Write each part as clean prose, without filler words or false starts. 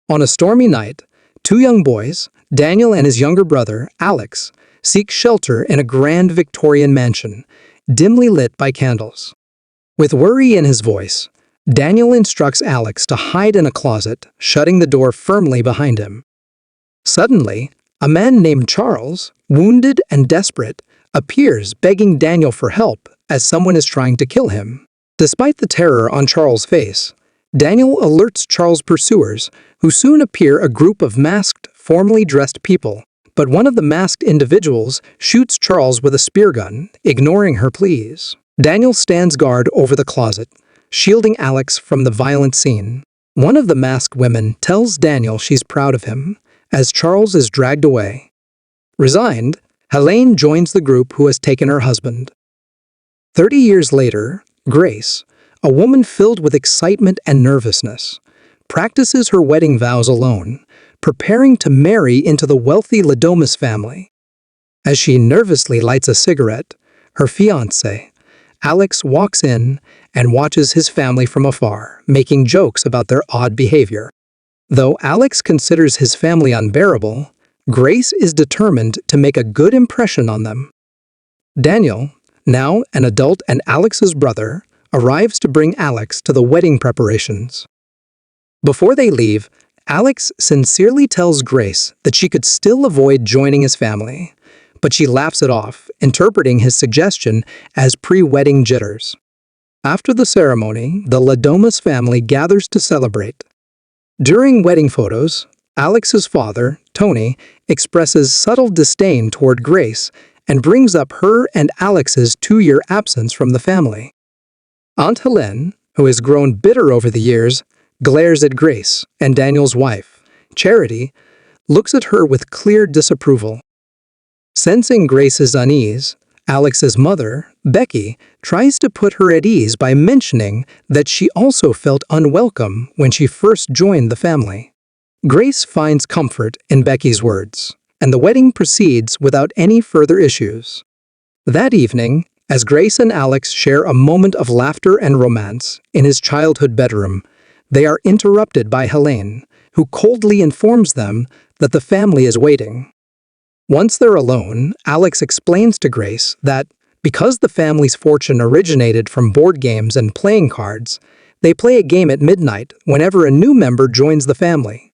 On a stormy night, two young boys, Daniel and his younger brother, Alex, seek shelter in a grand Victorian mansion, dimly lit by candles. With worry in his voice, Daniel instructs Alex to hide in a closet, shutting the door firmly behind him. Suddenly, a man named Charles, wounded and desperate, appears begging Daniel for help as someone is trying to kill him. Despite the terror on Charles' face, Daniel alerts Charles' pursuers, who soon appear a group of masked, formally dressed people. But one of the masked individuals shoots Charles with a spear gun, ignoring her pleas. Daniel stands guard over the closet, shielding Alex from the violent scene. One of the masked women tells Daniel she's proud of him, as Charles is dragged away. Resigned, Helene joins the group who has taken her husband. 30 years later, Grace, a woman filled with excitement and nervousness, practices her wedding vows alone, preparing to marry into the wealthy Ladomas family. As she nervously lights a cigarette, her fiancé, Alex, walks in and watches his family from afar, making jokes about their odd behavior. Though Alex considers his family unbearable, Grace is determined to make a good impression on them. Daniel, now an adult and Alex's brother, arrives to bring Alex to the wedding preparations. Before they leave, Alex sincerely tells Grace that she could still avoid joining his family, but she laughs it off, interpreting his suggestion as pre-wedding jitters. After the ceremony, the Ladomas family gathers to celebrate. During wedding photos, Alex's father, Tony, expresses subtle disdain toward Grace and brings up her and Alex's 2-year absence from the family. Aunt Helene, who has grown bitter over the years, glares at Grace, and Daniel's wife, Charity, looks at her with clear disapproval. Sensing Grace's unease, Alex's mother, Becky, tries to put her at ease by mentioning that she also felt unwelcome when she first joined the family. Grace finds comfort in Becky's words, and the wedding proceeds without any further issues. That evening, as Grace and Alex share a moment of laughter and romance in his childhood bedroom, they are interrupted by Helene, who coldly informs them that the family is waiting. Once they're alone, Alex explains to Grace that, because the family's fortune originated from board games and playing cards, they play a game at midnight whenever a new member joins the family.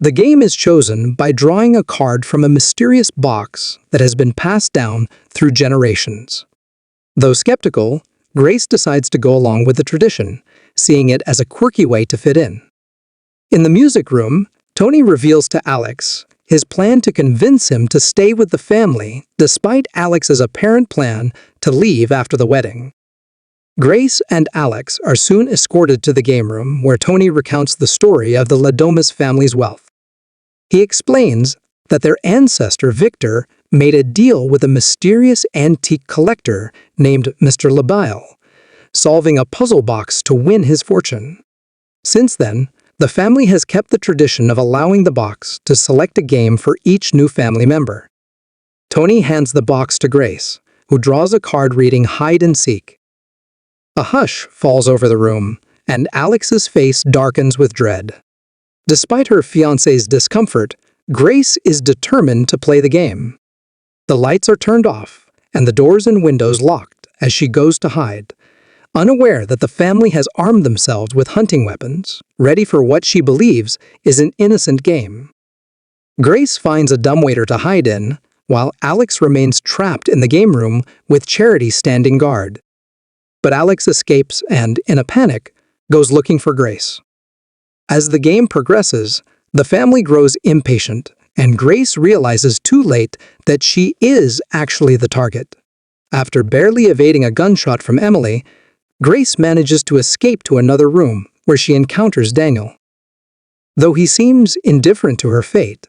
The game is chosen by drawing a card from a mysterious box that has been passed down through generations. Though skeptical, Grace decides to go along with the tradition, seeing it as a quirky way to fit in. In the music room, Tony reveals to Alex his plan to convince him to stay with the family despite Alex's apparent plan to leave after the wedding. Grace and Alex are soon escorted to the game room where Tony recounts the story of the Ladomas family's wealth. He explains that their ancestor Victor made a deal with a mysterious antique collector named Mr. Labile, solving a puzzle box to win his fortune. Since then, the family has kept the tradition of allowing the box to select a game for each new family member. Tony hands the box to Grace, who draws a card reading Hide and Seek. A hush falls over the room, and Alex's face darkens with dread. Despite her fiancé's discomfort, Grace is determined to play the game. The lights are turned off, and the doors and windows locked as she goes to hide, unaware that the family has armed themselves with hunting weapons, ready for what she believes is an innocent game. Grace finds a dumbwaiter to hide in, while Alex remains trapped in the game room with Charity standing guard. But Alex escapes and, in a panic, goes looking for Grace. As the game progresses, the family grows impatient, and Grace realizes too late that she is actually the target. After barely evading a gunshot from Emily, Grace manages to escape to another room where she encounters Daniel. Though he seems indifferent to her fate,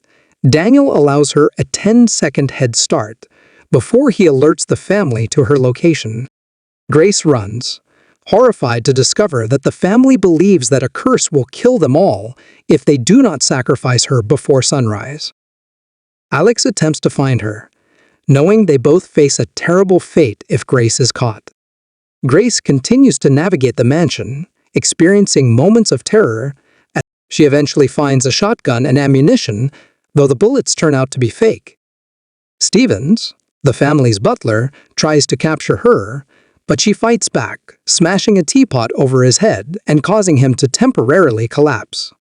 Daniel allows her a 10-second head start before he alerts the family to her location. Grace runs, horrified to discover that the family believes that a curse will kill them all if they do not sacrifice her before sunrise. Alex attempts to find her, knowing they both face a terrible fate if Grace is caught. Grace continues to navigate the mansion, experiencing moments of terror as She eventually finds a shotgun and ammunition, though the bullets turn out to be fake. Stevens, the family's butler, tries to capture her, but she fights back, smashing a teapot over his head and causing him to temporarily collapse.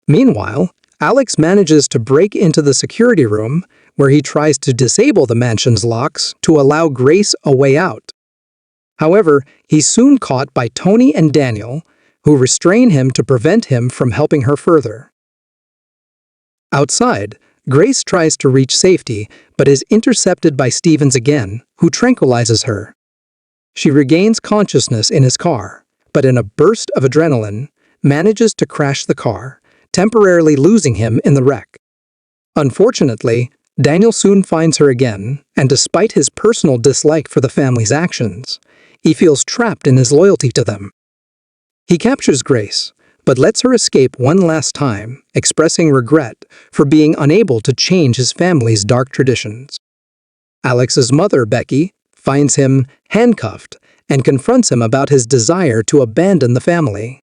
Meanwhile, Alex manages to break into the security room, where he tries to disable the mansion's locks to allow Grace a way out. However, he's soon caught by Tony and Daniel, who restrain him to prevent him from helping her further. Outside, Grace tries to reach safety, but is intercepted by Stevens again, who tranquilizes her. She regains consciousness in his car, but in a burst of adrenaline, manages to crash the car, temporarily losing him in the wreck. Unfortunately, Daniel soon finds her again, and despite his personal dislike for the family's actions, he feels trapped in his loyalty to them. He captures Grace, but lets her escape one last time, expressing regret for being unable to change his family's dark traditions. Alex's mother, Becky, finds him handcuffed and confronts him about his desire to abandon the family.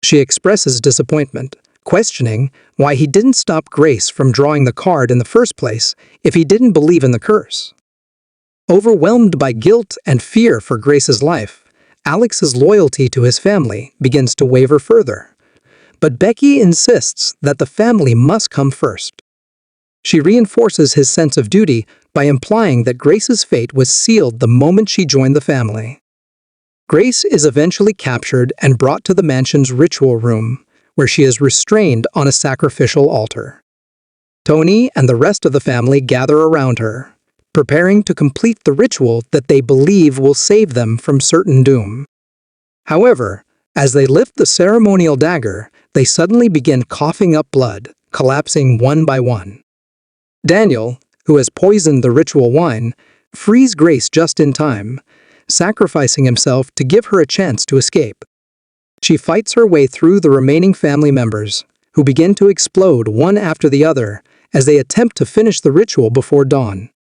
She expresses disappointment, questioning why he didn't stop Grace from drawing the card in the first place if he didn't believe in the curse. Overwhelmed by guilt and fear for Grace's life, Alex's loyalty to his family begins to waver further. But Becky insists that the family must come first. She reinforces his sense of duty by implying that Grace's fate was sealed the moment she joined the family. Grace is eventually captured and brought to the mansion's ritual room, where she is restrained on a sacrificial altar. Tony and the rest of the family gather around her, preparing to complete the ritual that they believe will save them from certain doom. However, as they lift the ceremonial dagger, they suddenly begin coughing up blood, collapsing one by one. Daniel, who has poisoned the ritual wine, frees Grace just in time, sacrificing himself to give her a chance to escape. She fights her way through the remaining family members, who begin to explode one after the other as they attempt to finish the ritual before dawn.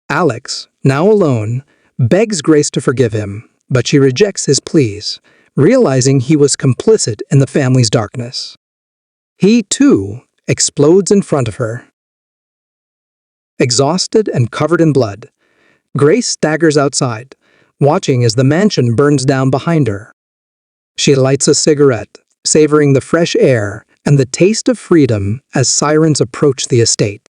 Alex, now alone, begs Grace to forgive him, but she rejects his pleas, realizing he was complicit in the family's darkness. He, too, explodes in front of her. Exhausted and covered in blood, Grace staggers outside, watching as the mansion burns down behind her. She lights a cigarette, savoring the fresh air and the taste of freedom as sirens approach the estate.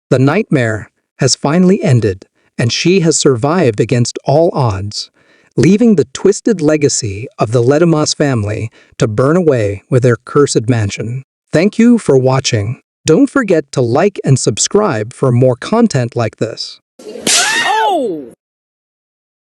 The nightmare has finally ended, and she has survived against all odds, leaving the twisted legacy of the Ledimas family to burn away with their cursed mansion. Thank you for watching. Don't forget to like and subscribe for more content like this. Oh!